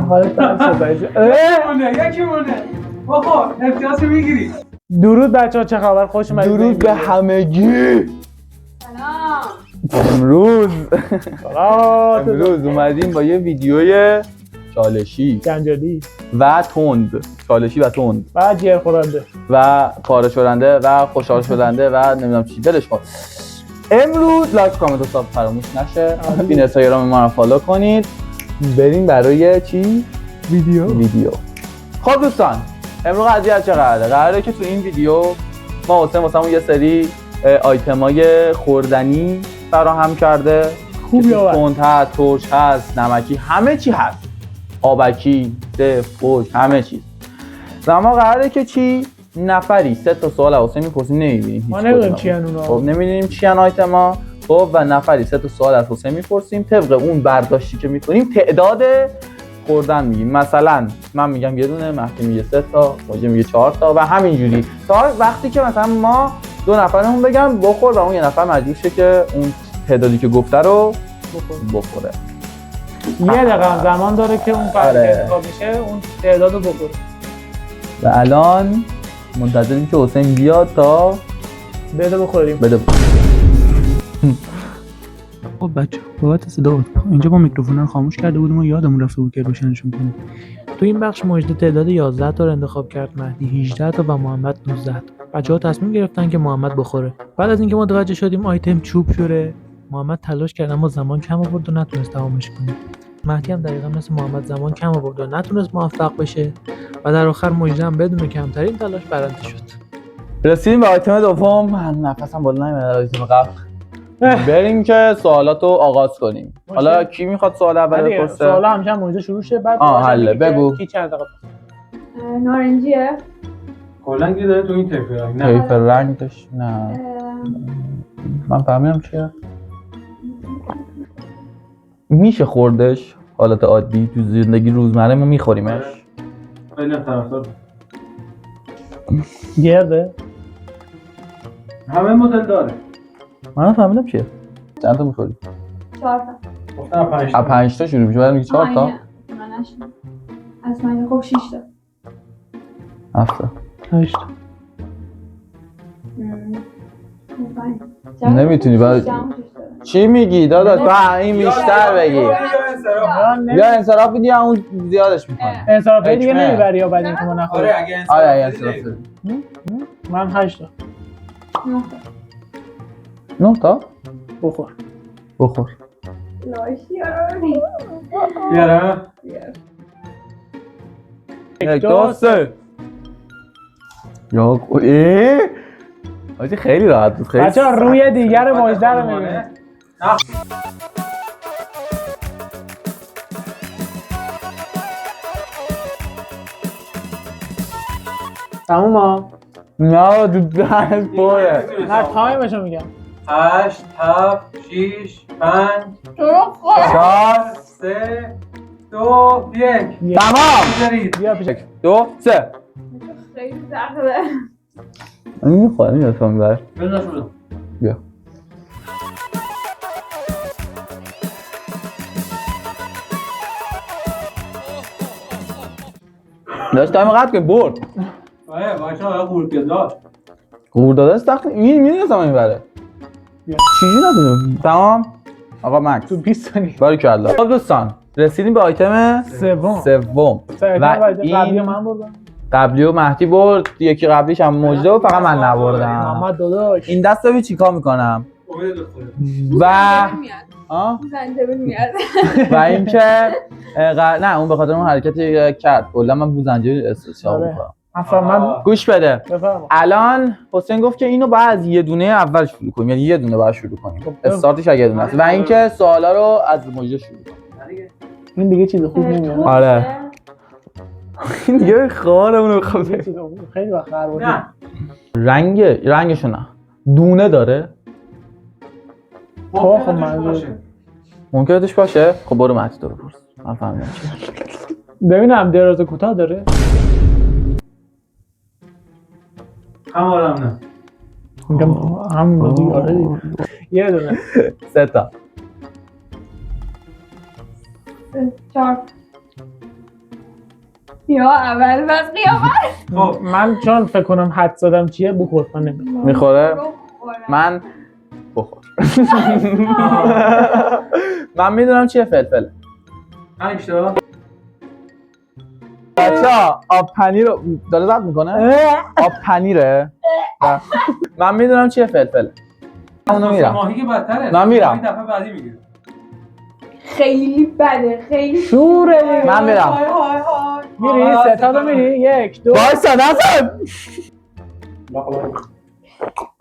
حالت بد شد. یکی مونه بابا امتیاز میگیری. درود بچه‌ها، چه خبر؟ خوش اومدید. درود به همگی. سلام. امروز اومدیم با یه ویدیوی چالشی جنجالی و تند، چالشی و تند و جر خورنده و پاره شدنده و خوشحال شدنده و نمیدونم چی. ولش کن. امروز لایک کامنت و ساب فراموش نشه. این اینستاگرام ما رو فالو کنید. بریم برای چی؟ ویدیو. خب دوستان، امروز قضیه چه قراره که تو این ویدیو ما واسمون یه سری آیتمای خوردنی فراهم کرده. خوب یا بد؟ تند هست، ترش هست، نمکی، همه چی هست. آبکی، دف، خوش، همه چیز. و ما قراره که چی؟ نفری 3 تا سوال واسه میپرسیم، نمیبینیم ما نمیدونیم چی ان اونا. خب نمیدونیم چی ان آیتما. خب و نفری 3 تا سوال از حسین میپرسیم، طبق اون برداشتی که میکنیم تعداد خوردن میگیم. مثلا من میگم یه دونه، مهدی میگه 3 تا، موجی میگه 4 تا و همینجوری تا وقتی که مثلا ما 2 نفرمون بگم بخور و اون یه نفر مجبور شه که اون تعدادی که گفته رو بخوره. یه دقیقه زمان داره که اون فرد انتخاب میشه اون تعداد رو بخوره. و الان منتظریم که حسین بیاد تا بده بخوریم. خب بچه بابت صدا اینجا با میکروفون رو خاموش کرده بودیم و یادمون رفته بود که روشنشون کنیم. تو این بخش مجد تعداد 11 تا رو انتخاب کرد، مهدی 18 تا و محمد 19 تا. بچه‌ها تصمیم گرفتن که محمد بخوره. بعد از اینکه متوجه شدیم آیتم چوب شوره، محمد تلاش کرد اما زمان کم آورد و نتونست تمامش کنه. مهدی هم دقیقاً مثل محمد زمان کم آورد و نتونست موفق بشه و در آخر مجد هم بدون کمترین تلاش برنده شد. رسیدیم به آیتم دوم. من نفسم بالا نمیاد آیتم قبل. بریم که سوالاتو آغاز کنیم. حالا کی میخواد سوال اول بپرسه؟ سوالا همیشه مجد شروع شه، بعد حله بگو. کی چند دقیقه؟ نارنجیه. کلا گیر داره تو این طیف رنگ. نه طیف رنگ داشت. نه من فهمیدم چیه. میشه خوردش حالت عادی تو زندگی روزمره ما میخوریمش. خیلی طرفدار. گرده؟ همه مدل داره. من فهمیدم چیه. چند تا میخوری؟ 4 تا. گفتم 5 تا. 5 تا شروع میشه، بعد میگی 4 تا. من نشدم. از من خب 6 تا. 7 تا. 8 تا. نمیتونی بعد چی میگی داداش؟ با این بیشتر بگی. یا انصراف بدی یا اون زیادش میکنه. انصراف دیگه نمیبری یا بعد اینکه ما نخوریم. آره اگه انصراف بدی. من 8 تا. 9 تا؟ بخور. لاشی آرانی. بیاره. 1 2 3. یا آجی خیلی راحت بود. خیلی بچه‌ها روی دیگر مجد رو میبینید. تموم ها؟ نه دودن پره. نه تایمشو میگم. 8 7 6 5 4 3 2 1. تمام. بیا پیش. 2 3. خیلی سخته. این میخواد میاد میبر. بذار بیا. داشت تایم قطع کنیم برد. آره بچه‌ها حالا قورت‌داد. قورداده سخت. میدونستم میبره. چیزی ندونم. تمام آقا مکس تو 20 ثانیه. باریکالله. خب دوستان رسیدیم به آیتم سوم و قبلی من بردم. قبلی و مهدی برد، یکی قبلیش هم مجده و فقط من نبردم. محمد داداش این دست رو چیکار میکنم و زنجبیل میاد. و اینکه نه اون به خاطر اون حرکتی کرد کلا من بو زنجبیل استفاده میکنم. اصلا من گوش بده. بفرما. الان حسین گفت که اینو باید از یه دونه اول شروع کنیم، یعنی یه دونه باید شروع کنیم. استارتش یه دونه است و اینکه سوالا رو از مجده شروع کنیم. این دیگه چیز خوب نمیاد. آره این دیگه خارمون رو بخواد. خیلی وقت خرابه. نه رنگشو نه دونه داره. خب منظور ممکنه توش باشه. خب برو مهدی تو بپرس. من فهمیدم چیه. ببینم دراز و کوتاه داره. همارم نه. میگم همون دیگه. آره دیگه. یه دونه 3 تا. 4 یا اول بس قیامت. خب من چون فکر کنم حد زدم چیه بخور من نمی‌دونم. میخوره؟ من بخور. من میدونم چیه فلفل. 5 تا بچه‌ها آب پنیر رو داره ضبط میکنه؟ آب پنیره؟ من میدونم چیه فلفل. اونو میرم. ماهی که بدتره. من میرم. ماهی دفعه بعدی میگیره. خیلی بده خیلی شوره. من میرم. میری ستاد رو میری 1 2 وایسا نزن.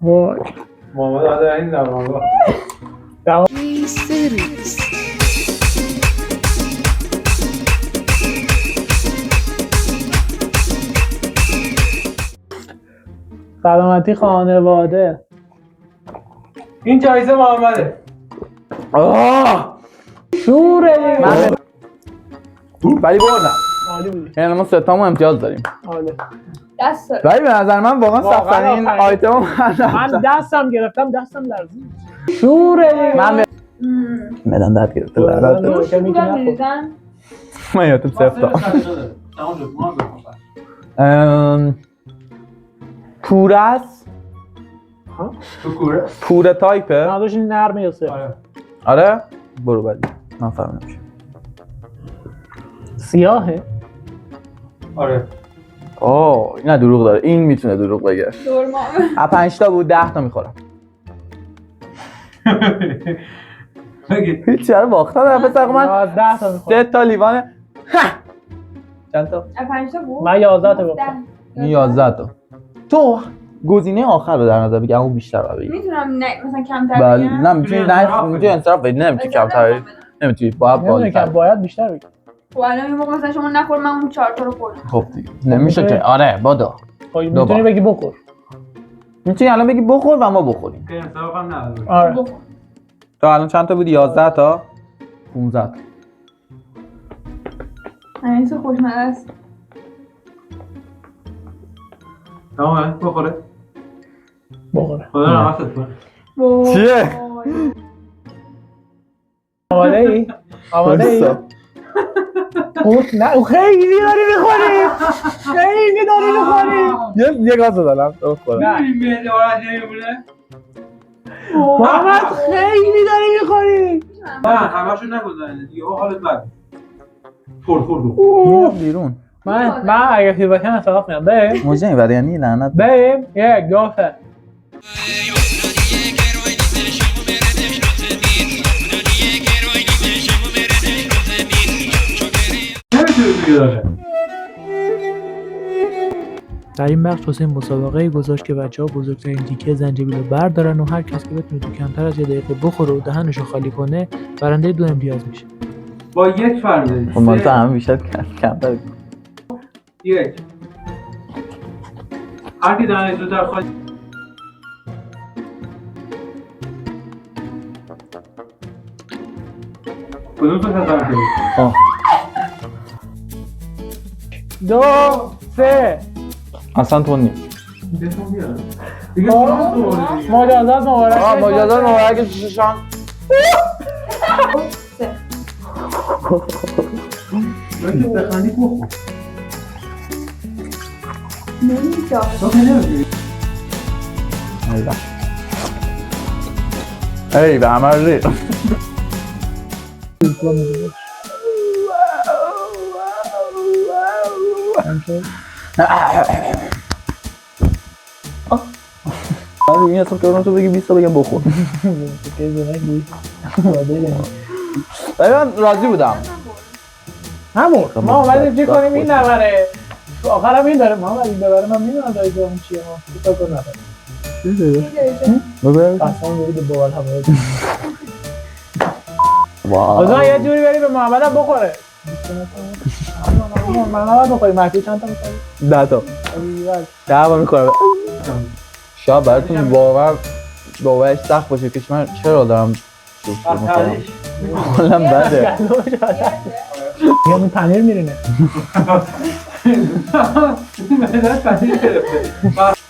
وای محمد عادل این دماغا. سلامتی خانواده. این جایزه محمده. شوره. من ولی بردم. عالی بود. یعنی ما ستامون امتیاز داریم. عالی. دست داره. ولی به نظر من واقعا سخت‌ترین آفرین. آیتم من دستم گرفتم دستم لرزید. شوره. من بدن درد گرفته لعنت اون بده. شو بودن میریزن. من یادم صفر تا تمام شد. ما بخور. پوره است. تو کوره. پوره تایپه. نادوش نرمه یا سه. آره. آره برو بعدی. من فهمیدم چی. سیاهه. آره. نه دروغ داره. این میتونه دروغ بگه. دور ما. 5 تا بود 10 تا میخورم. بگی. هیچ چرا باختم در پسر من 11 تا میخورم. 3 تا لیوان. چند تا؟ 5 تا بود. من 11 تا گفتم. 11 تا. تو گزینه آخر رو در نظر بگی اما بیشتر رو بگی. میتونم نه مثلا کمتر بله بگم. نه میتونی نه میتونی انصراف بدی نمیتونی کمتر بدی نمیتونی باید نمیدونم که بالاتر باید بیشتر بگم. خب الان این موقع مثلا شما نخور من اون 4 تا رو خوردم. خب دیگه نمیشه که آره بادا میتونی بگی بخور. میتونی الان بگی بخور و ما بخوریم. که انصاف هم نداره. آره. بخور. تا الان چند تا بودی 11 تا 15 تا این چه خوشمزه است. تمامه بخوره. بخوره. خدا نماست کن. چیه؟ آماده ای؟ آماده ای؟ نه خیلی داری میخوری. خیلی داری میخوری. یه گاز دادم بخورم این میده آرش نمیمونه. محمد خیلی داری میخوری. نه همشو نگذارین دیگه حالت بد. خورد. میرم بیرون من اگه فیل باشم انصراف میدم. بریم موجه این یعنی لعنت بریم 1 2 3. نمیتونی دیگه داره. در این بخش حسین مسابقه گذاشت که بچه‌ها بزرگترین تیکه زنجبیل رو بردارن و هر کس که بتونه تو کمتر از 1 دقیقه بخوره و دهنش رو خالی کنه برنده 2 امتیاز میشه. با 1 فرم دادی. خب من تو همه بیشتر کمتر 1 هر کی دهنش رو در خالی کدوم تو تصور کردی؟ 2 3. اصلا تو نیست دستم بیارم. دیگه فرام دوره دیگه. مجازات مبارک. مجازات مبارک شیشان باید که بخندی بخور. نمی‌دونم. تو که نمی‌دونی. ای به عمل ری من این اصلا که تو بگی 20 تا بگم بخور ولی من راضی بودم همون ما اومدیم چی کنیم این نبره آخرم این داره محمد این ببره من میدونم داری اون چیه ما فکر نداره بگویم قسم برید به باول همه واو آزان یه جوری بری به محمد هم بخوره محمد بخوری محتی چند تا میخوری؟ 10 تا 10 با میخورم شاید براتون باورش سخت باشه که من چرا دارم شوخی میکنم حالم بده میگم این پنیر میرینه من دارم پنیر گرفته.